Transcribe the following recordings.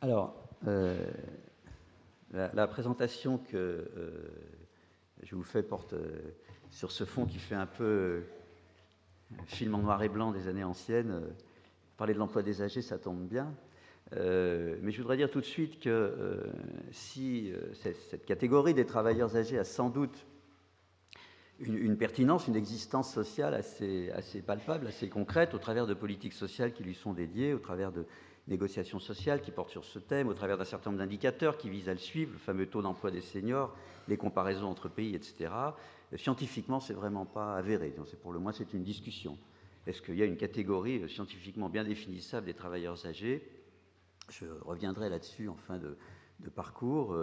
Alors, la présentation que je vous fais porte sur ce fond qui fait un peu film en noir et blanc des années anciennes. Parler de l'emploi des âgés, ça tombe bien. Mais je voudrais dire tout de suite que si cette catégorie des travailleurs âgés a sans doute une pertinence, une existence sociale assez palpable, assez concrète, au travers de politiques sociales qui lui sont dédiées, au travers de négociations sociales qui portent sur ce thème, au travers d'un certain nombre d'indicateurs qui visent à le suivre, le fameux taux d'emploi des seniors, les comparaisons entre pays, etc. Scientifiquement, c'est vraiment pas avéré. Pour le moins, c'est une discussion. Est-ce qu'il y a une catégorie scientifiquement bien définissable des travailleurs âgés? Je reviendrai là-dessus en fin de parcours.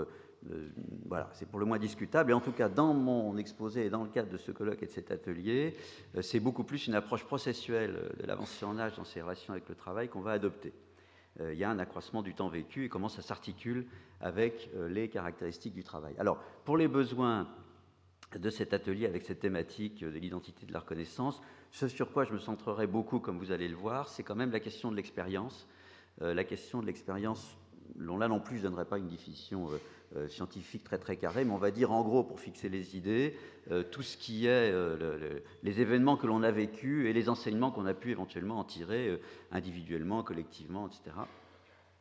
Voilà, c'est pour le moins discutable. Et en tout cas, dans mon exposé et dans le cadre de ce colloque et de cet atelier, c'est beaucoup plus une approche processuelle de l'avancée en âge dans ses relations avec le travail qu'on va adopter. Il y a un accroissement du temps vécu et comment ça s'articule avec les caractéristiques du travail. Alors, pour les besoins de cet atelier avec cette thématique de l'identité de la reconnaissance, ce sur quoi je me centrerai beaucoup, comme vous allez le voir, c'est quand même la question de l'expérience. La question de l'expérience, là non plus, je ne donnerai pas une définition scientifique très carrée, mais on va dire en gros, pour fixer les idées, tout ce qui est les événements que l'on a vécus et les enseignements qu'on a pu éventuellement en tirer individuellement, collectivement, etc.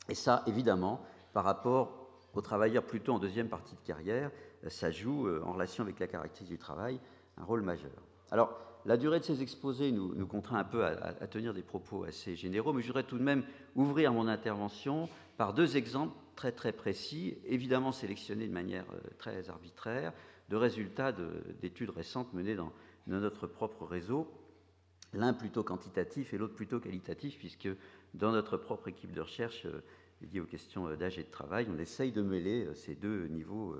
Et ça, évidemment, par rapport aux travailleurs plutôt en deuxième partie de carrière, ça joue, en relation avec la caractéristique du travail, un rôle majeur. Alors, la durée de ces exposés nous contraint un peu à tenir des propos assez généraux, mais je voudrais tout de même ouvrir mon intervention par deux exemples très précis, évidemment sélectionnés de manière très arbitraire, de résultats d'études récentes menées dans notre propre réseau, l'un plutôt quantitatif et l'autre plutôt qualitatif, puisque dans notre propre équipe de recherche dédiée aux questions d'âge et de travail, on essaye de mêler ces deux niveaux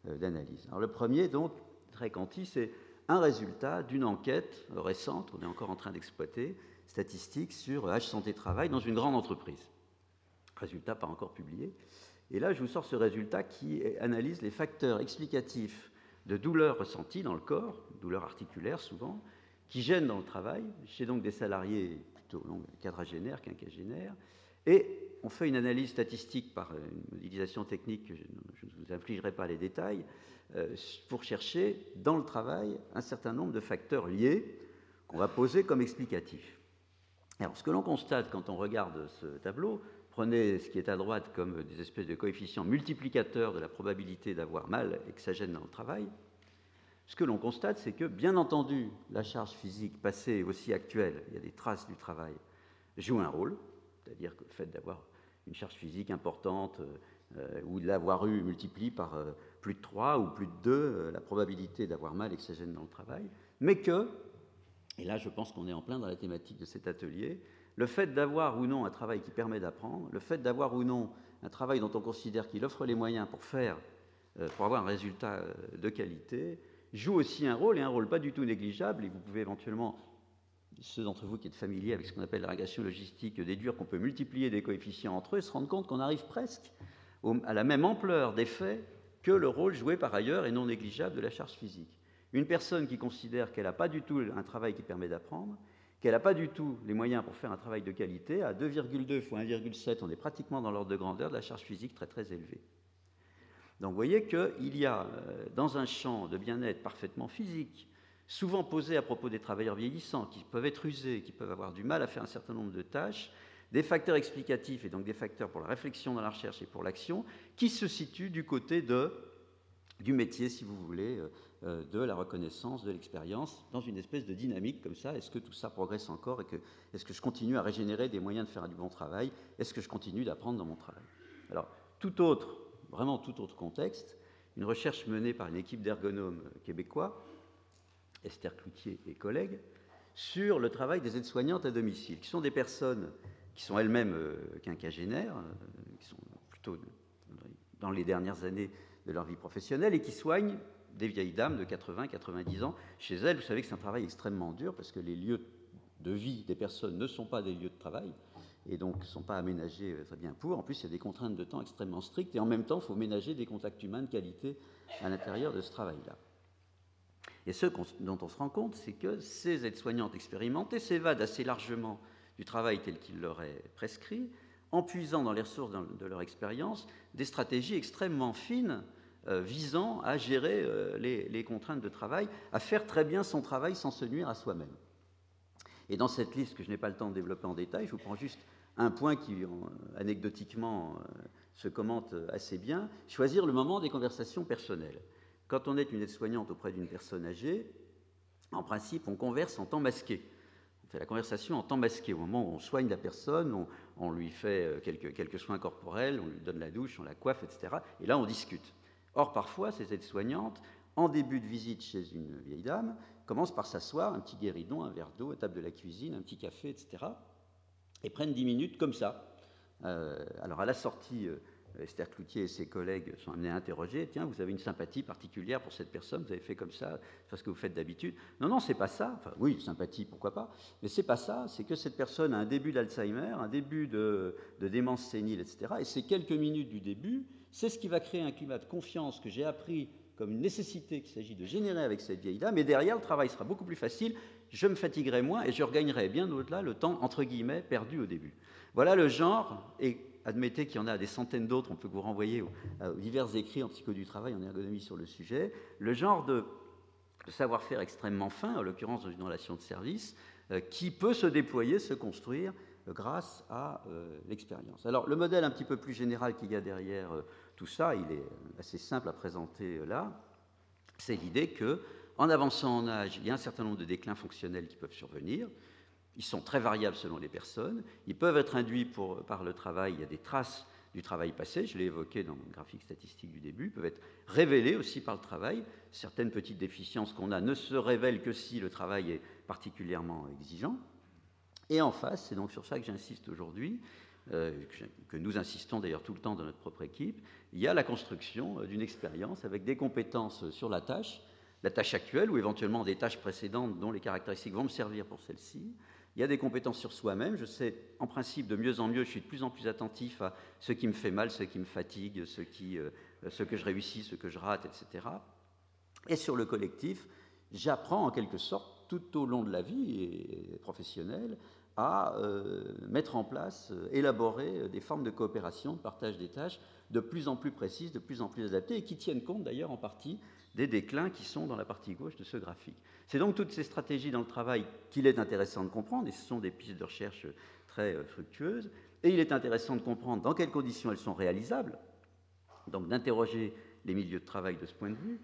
d'analyse. Alors le premier, donc, très quanti, c'est un résultat d'une enquête récente, on est encore en train d'exploiter, statistique sur âge santé travail dans une grande entreprise. Résultat pas encore publié. Et là, je vous sors ce résultat qui analyse les facteurs explicatifs de douleurs ressenties dans le corps, douleurs articulaires souvent, qui gênent dans le travail, chez donc des salariés plutôt quadragénaires, quinquagénaires, et on fait une analyse statistique par une modélisation technique que je ne vous infligerai pas les détails, pour chercher dans le travail un certain nombre de facteurs liés qu'on va poser comme explicatifs. Alors, ce que l'on constate quand on regarde ce tableau, prenez ce qui est à droite comme des espèces de coefficients multiplicateurs de la probabilité d'avoir mal et que ça gêne dans le travail. Ce que l'on constate, c'est que, bien entendu, la charge physique passée et aussi actuelle, il y a des traces du travail, joue un rôle, c'est-à-dire que le fait d'avoir une charge physique importante ou de l'avoir eu multiplie par plus de 3 ou plus de 2 la probabilité d'avoir mal et que ça gêne dans le travail, mais que, et là je pense qu'on est en plein dans la thématique de cet atelier, le fait d'avoir ou non un travail qui permet d'apprendre, le fait d'avoir ou non un travail dont on considère qu'il offre les moyens pour avoir un résultat de qualité, joue aussi un rôle, et un rôle pas du tout négligeable, et vous pouvez éventuellement, ceux d'entre vous qui êtes familiers avec ce qu'on appelle la régression logistique, déduire qu'on peut multiplier des coefficients entre eux et se rendre compte qu'on arrive presque à la même ampleur d'effet que le rôle joué par ailleurs et non négligeable de la charge physique. Une personne qui considère qu'elle n'a pas du tout un travail qui permet d'apprendre, qu'elle n'a pas du tout les moyens pour faire un travail de qualité, à 2,2 fois 1,7, on est pratiquement dans l'ordre de grandeur de la charge physique très élevée. Donc vous voyez qu'il y a, dans un champ de bien-être parfaitement physique, souvent posé à propos des travailleurs vieillissants, qui peuvent être usés, qui peuvent avoir du mal à faire un certain nombre de tâches, des facteurs explicatifs et donc des facteurs pour la réflexion dans la recherche et pour l'action, qui se situent du côté du métier, si vous voulez, de la reconnaissance, de l'expérience, dans une espèce de dynamique comme ça. Est-ce que tout ça progresse encore et est-ce que je continue à régénérer des moyens de faire du bon travail? Est-ce que je continue d'apprendre dans mon travail? Alors, vraiment tout autre contexte, une recherche menée par une équipe d'ergonomes québécois, Esther Cloutier et collègues, sur le travail des aides-soignantes à domicile, qui sont des personnes qui sont elles-mêmes quinquagénaires, qui sont plutôt dans les dernières années de leur vie professionnelle et qui soignent des vieilles dames de 80-90 ans. Chez elles, vous savez que c'est un travail extrêmement dur parce que les lieux de vie des personnes ne sont pas des lieux de travail et donc ne sont pas aménagés très bien pour. En plus, il y a des contraintes de temps extrêmement strictes et en même temps, il faut ménager des contacts humains de qualité à l'intérieur de ce travail-là. Et ce dont on se rend compte, c'est que ces aides-soignantes expérimentées s'évadent assez largement du travail tel qu'il leur est prescrit, en puisant dans les ressources de leur expérience des stratégies extrêmement fines visant à gérer les contraintes de travail, à faire très bien son travail sans se nuire à soi-même. Et dans cette liste que je n'ai pas le temps de développer en détail, je vous prends juste un point qui, anecdotiquement, se commente assez bien, choisir le moment des conversations personnelles. Quand on est une aide-soignante auprès d'une personne âgée, en principe, on converse en temps masqué. On fait la conversation en temps masqué. Au moment où on soigne la personne, on lui fait quelques soins corporels, on lui donne la douche, on la coiffe, etc. Et là, on discute. Or, parfois, ces aides-soignantes, en début de visite chez une vieille dame, commencent par s'asseoir, un petit guéridon, un verre d'eau, à table de la cuisine, un petit café, etc. Et prennent 10 minutes comme ça. Alors, à la sortie, Esther Cloutier et ses collègues sont amenés à interroger. Tiens, vous avez une sympathie particulière pour cette personne, vous avez fait comme ça, c'est parce que vous faites d'habitude. Non, c'est pas ça. Enfin, oui, sympathie, pourquoi pas. Mais c'est pas ça. C'est que cette personne a un début d'Alzheimer, un début de démence sénile, etc. Et ces quelques minutes du début, c'est ce qui va créer un climat de confiance que j'ai appris comme une nécessité qu'il s'agit de générer avec cette vieille dame. Et derrière, le travail sera beaucoup plus facile. Je me fatiguerai moins et je regagnerai bien au-delà le temps, entre guillemets, perdu au début. Voilà le genre, et admettez qu'il y en a des centaines d'autres, on peut vous renvoyer aux divers écrits en psycho du travail, en ergonomie sur le sujet, le genre de savoir-faire extrêmement fin, en l'occurrence dans une relation de service, qui peut se déployer, se construire grâce à l'expérience. Alors, le modèle un petit peu plus général qu'il y a derrière tout ça, il est assez simple à présenter là, c'est l'idée que, en avançant en âge, il y a un certain nombre de déclins fonctionnels qui peuvent survenir. Ils sont très variables selon les personnes. Ils peuvent être induits par le travail. Il y a des traces du travail passé, je l'ai évoqué dans le graphique statistique du début, peuvent être révélées aussi par le travail. Certaines petites déficiences qu'on a ne se révèlent que si le travail est particulièrement exigeant. Et en face, c'est donc sur ça que j'insiste aujourd'hui, que nous insistons d'ailleurs tout le temps dans notre propre équipe, il y a la construction d'une expérience avec des compétences sur la tâche actuelle ou éventuellement des tâches précédentes dont les caractéristiques vont me servir pour celle-ci. Il y a des compétences sur soi-même. Je sais, en principe, de mieux en mieux, je suis de plus en plus attentif à ce qui me fait mal, ce qui me fatigue, ce que je réussis, ce que je rate, etc. Et sur le collectif, j'apprends en quelque sorte tout au long de la vie professionnelle à mettre en place, élaborer des formes de coopération, de partage des tâches de plus en plus précises, de plus en plus adaptées, et qui tiennent compte d'ailleurs en partie des déclins qui sont dans la partie gauche de ce graphique. C'est donc toutes ces stratégies dans le travail qu'il est intéressant de comprendre, et ce sont des pistes de recherche très fructueuses, et il est intéressant de comprendre dans quelles conditions elles sont réalisables, donc d'interroger les milieux de travail de ce point de vue,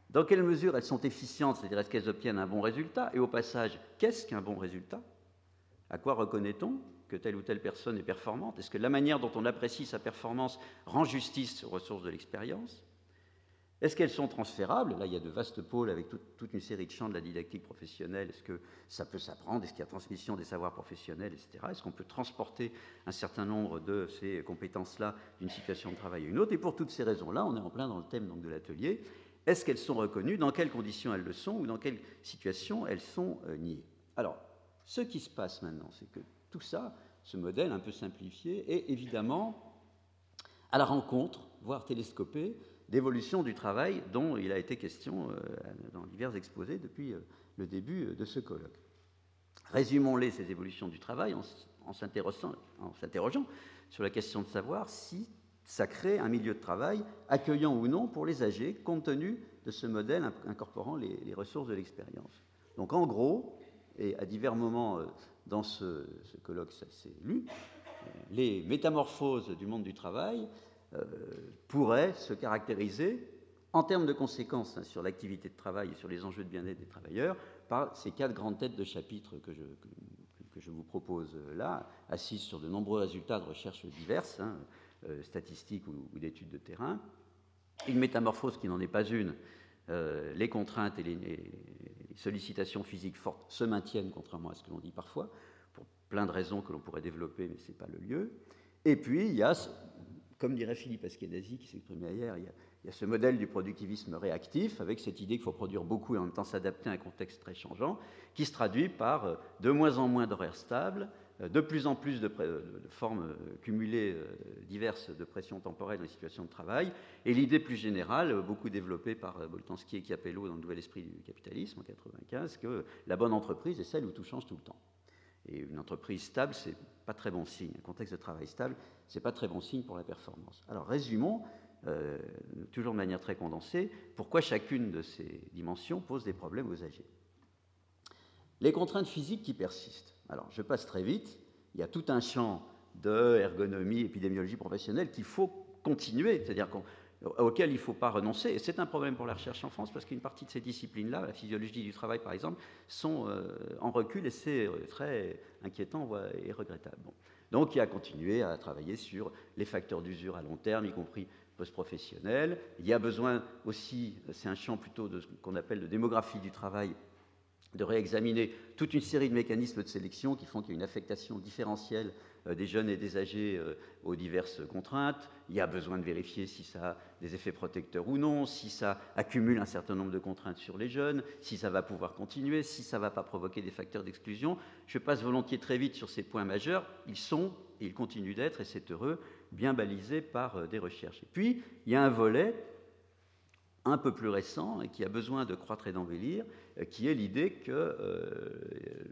dans quelle mesure elles sont efficientes, c'est-à-dire est-ce qu'elles obtiennent un bon résultat, et au passage, qu'est-ce qu'un bon résultat? À quoi reconnaît-on que telle ou telle personne est performante? Est-ce que la manière dont on apprécie sa performance rend justice aux ressources de l'expérience? Est-ce qu'elles sont transférables? Là, il y a de vastes pôles avec toute une série de champs de la didactique professionnelle. Est-ce que ça peut s'apprendre? Est-ce qu'il y a transmission des savoirs professionnels, etc. Est-ce qu'on peut transporter un certain nombre de ces compétences-là d'une situation de travail à une autre? Et pour toutes ces raisons-là, on est en plein dans le thème donc, de l'atelier. Est-ce qu'elles sont reconnues? Dans quelles conditions elles le sont? Ou dans quelles situations elles sont niées? Alors, ce qui se passe maintenant, c'est que tout ça, ce modèle un peu simplifié, est évidemment à la rencontre, voire télescopé, d'évolution du travail dont il a été question dans divers exposés depuis le début de ce colloque. Résumons-les, ces évolutions du travail, en s'interrogeant sur la question de savoir si ça crée un milieu de travail accueillant ou non pour les âgés, compte tenu de ce modèle incorporant les ressources de l'expérience. Donc en gros, et à divers moments dans ce colloque, ça s'est lu, les métamorphoses du monde du travail pourraient se caractériser, en termes de conséquences sur l'activité de travail et sur les enjeux de bien-être des travailleurs, par ces 4 grandes têtes de chapitre que je vous propose là, assises sur de nombreux résultats de recherches diverses, statistiques ou d'études de terrain. Une métamorphose qui n'en est pas une. Les contraintes et les sollicitations physiques fortes se maintiennent, contrairement à ce que l'on dit parfois, pour plein de raisons que l'on pourrait développer, mais ce n'est pas le lieu. Et puis, il y a, comme dirait Philippe Askenazi, qui s'exprimait hier, il y a ce modèle du productivisme réactif, avec cette idée qu'il faut produire beaucoup et en même temps s'adapter à un contexte très changeant, qui se traduit par de moins en moins d'horaires stables, de plus en plus de formes cumulées diverses de pression temporelle dans les situations de travail, et l'idée plus générale, beaucoup développée par Boltanski et Chiapello dans le Nouvel Esprit du capitalisme en 1995, que la bonne entreprise est celle où tout change tout le temps. Et une entreprise stable, c'est pas très bon signe. Un contexte de travail stable, c'est pas très bon signe pour la performance. Alors résumons, toujours de manière très condensée, pourquoi chacune de ces dimensions pose des problèmes aux âgés. Les contraintes physiques qui persistent. Alors je passe très vite, il y a tout un champ de ergonomie, épidémiologie professionnelle qu'il faut continuer, c'est-à-dire auquel il ne faut pas renoncer. Et c'est un problème pour la recherche en France parce qu'une partie de ces disciplines-là, la physiologie du travail par exemple, sont en recul et c'est très inquiétant et regrettable. Bon. Donc il y a continué à travailler sur les facteurs d'usure à long terme, y compris post-professionnels. Il y a besoin aussi, c'est un champ plutôt de ce qu'on appelle de démographie du travail, de réexaminer toute une série de mécanismes de sélection qui font qu'il y a une affectation différentielle des jeunes et des âgés aux diverses contraintes. Il y a besoin de vérifier si ça a des effets protecteurs ou non, si ça accumule un certain nombre de contraintes sur les jeunes, si ça va pouvoir continuer, si ça ne va pas provoquer des facteurs d'exclusion. Je passe volontiers très vite sur ces points majeurs. Ils sont, et ils continuent d'être, et c'est heureux, bien balisés par des recherches. Et puis, il y a un volet un peu plus récent et qui a besoin de croître et d'embellir, qui est l'idée que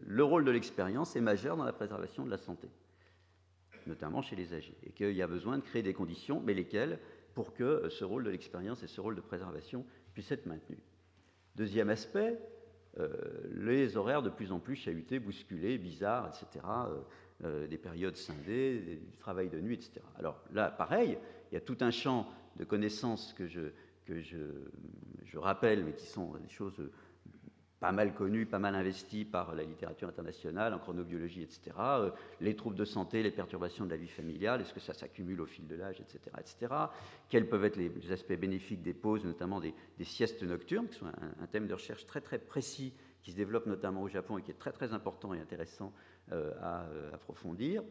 le rôle de l'expérience est majeur dans la préservation de la santé, notamment chez les âgés, et qu'il y a besoin de créer des conditions, mais lesquelles, pour que ce rôle de l'expérience et ce rôle de préservation puissent être maintenus. Deuxième aspect, les horaires de plus en plus chahutés, bousculés, bizarres, etc., des périodes scindées, du travail de nuit, etc. Alors là, pareil, il y a tout un champ de connaissances que je rappelle, mais qui sont des choses pas mal connues, pas mal investies par la littérature internationale, en chronobiologie, etc. Les troubles de santé, les perturbations de la vie familiale, est-ce que ça s'accumule au fil de l'âge, etc., etc. Quels peuvent être les aspects bénéfiques des pauses, notamment des siestes nocturnes, qui sont un thème de recherche très, très précis, qui se développe notamment au Japon et qui est très, très important et intéressant à approfondir.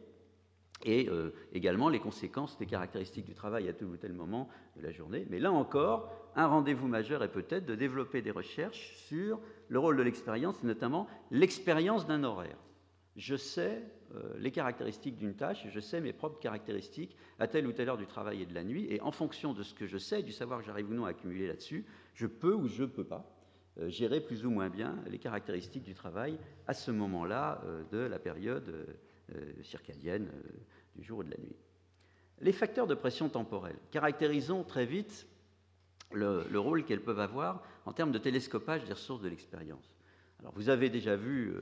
Et également les conséquences des caractéristiques du travail à tel ou tel moment de la journée. Mais là encore, un rendez-vous majeur est peut-être de développer des recherches sur le rôle de l'expérience, et notamment l'expérience d'un horaire. Je sais les caractéristiques d'une tâche, je sais mes propres caractéristiques à telle ou telle heure du travail et de la nuit, et en fonction de ce que je sais, du savoir que j'arrive ou non à accumuler là-dessus, je peux ou je ne peux pas gérer plus ou moins bien les caractéristiques du travail à ce moment-là de la période circadienne du jour ou de la nuit. Les facteurs de pression temporelle. Caractérisons très vite le rôle qu'elles peuvent avoir en termes de télescopage des ressources de l'expérience. Alors, vous avez déjà vu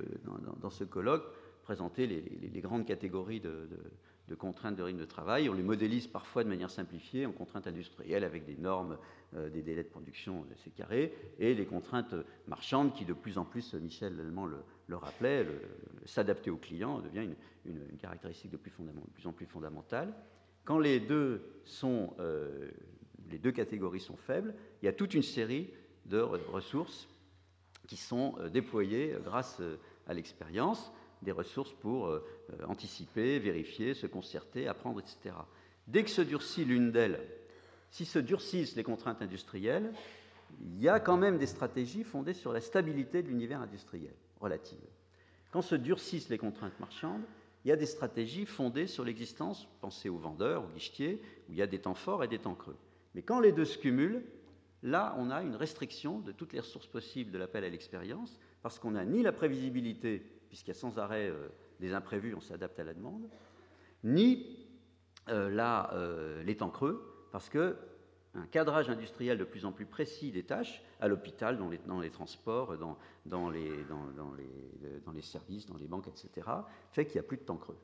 dans ce colloque présenter les grandes catégories de contraintes de rythme de travail. On les modélise parfois de manière simplifiée en contraintes industrielles avec des normes, des délais de production de ces carrés, et les contraintes marchandes qui, de plus en plus, Michel Lallemand le rappelait, s'adapter au client devient une caractéristique de plus en plus fondamentale. Quand les deux catégories sont faibles, il y a toute une série de ressources qui sont déployées grâce à l'expérience, des ressources pour anticiper, vérifier, se concerter, apprendre, etc. Dès que se durcit l'une d'elles, si se durcissent les contraintes industrielles, il y a quand même des stratégies fondées sur la stabilité de l'univers industriel, relative. Quand se durcissent les contraintes marchandes, il y a des stratégies fondées sur l'existence, pensez aux vendeurs, aux guichetiers, où il y a des temps forts et des temps creux. Mais quand les deux se cumulent, là, on a une restriction de toutes les ressources possibles de l'appel à l'expérience, parce qu'on n'a ni la prévisibilité, puisqu'il y a sans arrêt des imprévus, on s'adapte à la demande, ni les temps creux, parce qu'un cadrage industriel de plus en plus précis des tâches, à l'hôpital, dans les transports, dans les services, dans les banques, etc., fait qu'il n'y a plus de temps creux.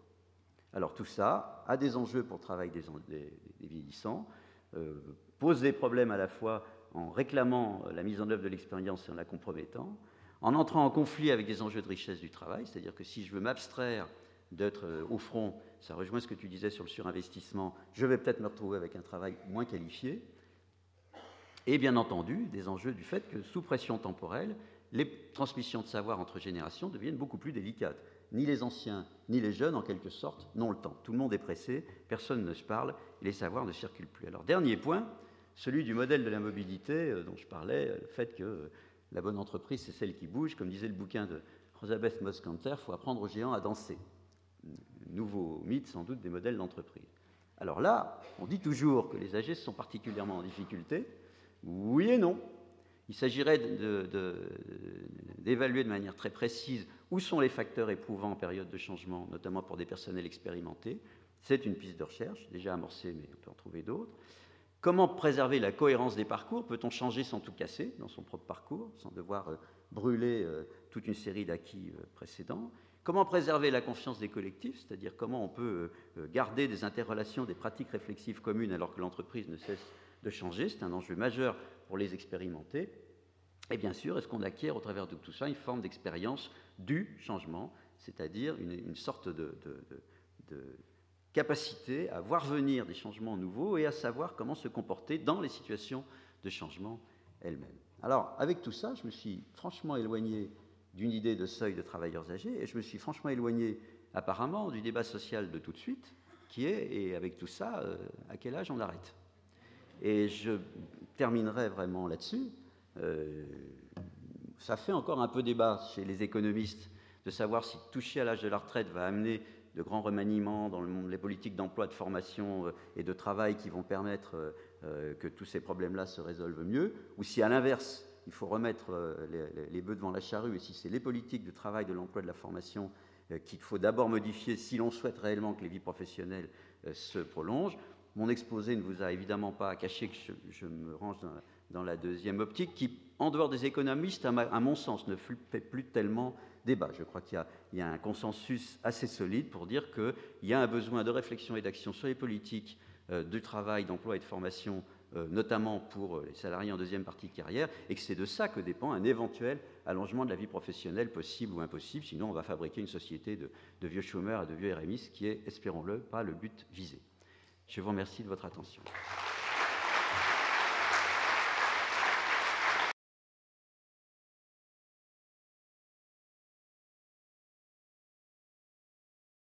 Alors tout ça a des enjeux pour le travail des vieillissants, pose des problèmes à la fois en réclamant la mise en œuvre de l'expérience et en la compromettant, en entrant en conflit avec des enjeux de richesse du travail, c'est-à-dire que si je veux m'abstraire d'être au front, ça rejoint ce que tu disais sur le surinvestissement, je vais peut-être me retrouver avec un travail moins qualifié, et bien entendu, des enjeux du fait que sous pression temporelle, les transmissions de savoir entre générations deviennent beaucoup plus délicates. Ni les anciens, ni les jeunes, en quelque sorte, n'ont le temps. Tout le monde est pressé, personne ne se parle, et les savoirs ne circulent plus. Alors, dernier point, celui du modèle de la mobilité dont je parlais, le fait que la bonne entreprise, c'est celle qui bouge. Comme disait le bouquin de Rosabeth Moss-Kanter, il faut apprendre aux géants à danser. Nouveau mythe, sans doute, des modèles d'entreprise. Alors là, on dit toujours que les âgés sont particulièrement en difficulté. Oui et non. Il s'agirait d'évaluer de manière très précise où sont les facteurs éprouvants en période de changement, notamment pour des personnels expérimentés. C'est une piste de recherche, déjà amorcée, mais on peut en trouver d'autres. Comment préserver la cohérence des parcours? Peut-on changer sans tout casser dans son propre parcours, sans devoir brûler toute une série d'acquis précédents? Comment préserver la confiance des collectifs, c'est-à-dire comment on peut garder des interrelations, des pratiques réflexives communes alors que l'entreprise ne cesse de changer? C'est un enjeu majeur pour les expérimentés. Et bien sûr, est-ce qu'on acquiert au travers de tout ça une forme d'expérience du changement, c'est-à-dire une sorte de capacité à voir venir des changements nouveaux et à savoir comment se comporter dans les situations de changement elles-mêmes. Alors, avec tout ça, je me suis franchement éloigné d'une idée de seuil de travailleurs âgés et je me suis franchement éloigné, apparemment, du débat social de tout de suite, qui est, et avec tout ça, à quel âge on arrête? Et je terminerai vraiment là-dessus. Ça fait encore un peu débat chez les économistes de savoir si toucher à l'âge de la retraite va amener de grands remaniements dans les politiques d'emploi, de formation et de travail qui vont permettre que tous ces problèmes-là se résolvent mieux, ou si à l'inverse, il faut remettre les bœufs devant la charrue, et si c'est les politiques de travail, de l'emploi, de la formation qu'il faut d'abord modifier si l'on souhaite réellement que les vies professionnelles se prolongent. Mon exposé ne vous a évidemment pas caché que je me range dans la deuxième optique, qui, en dehors des économistes, à mon sens, ne fait plus tellement débat. Je crois qu'il y a un consensus assez solide pour dire qu'il y a un besoin de réflexion et d'action sur les politiques du travail, d'emploi et de formation, notamment pour les salariés en deuxième partie de carrière, et que c'est de ça que dépend un éventuel allongement de la vie professionnelle possible ou impossible, sinon on va fabriquer une société de vieux chômeurs et de vieux RMI, ce qui est, espérons-le, pas le but visé. Je vous remercie de votre attention.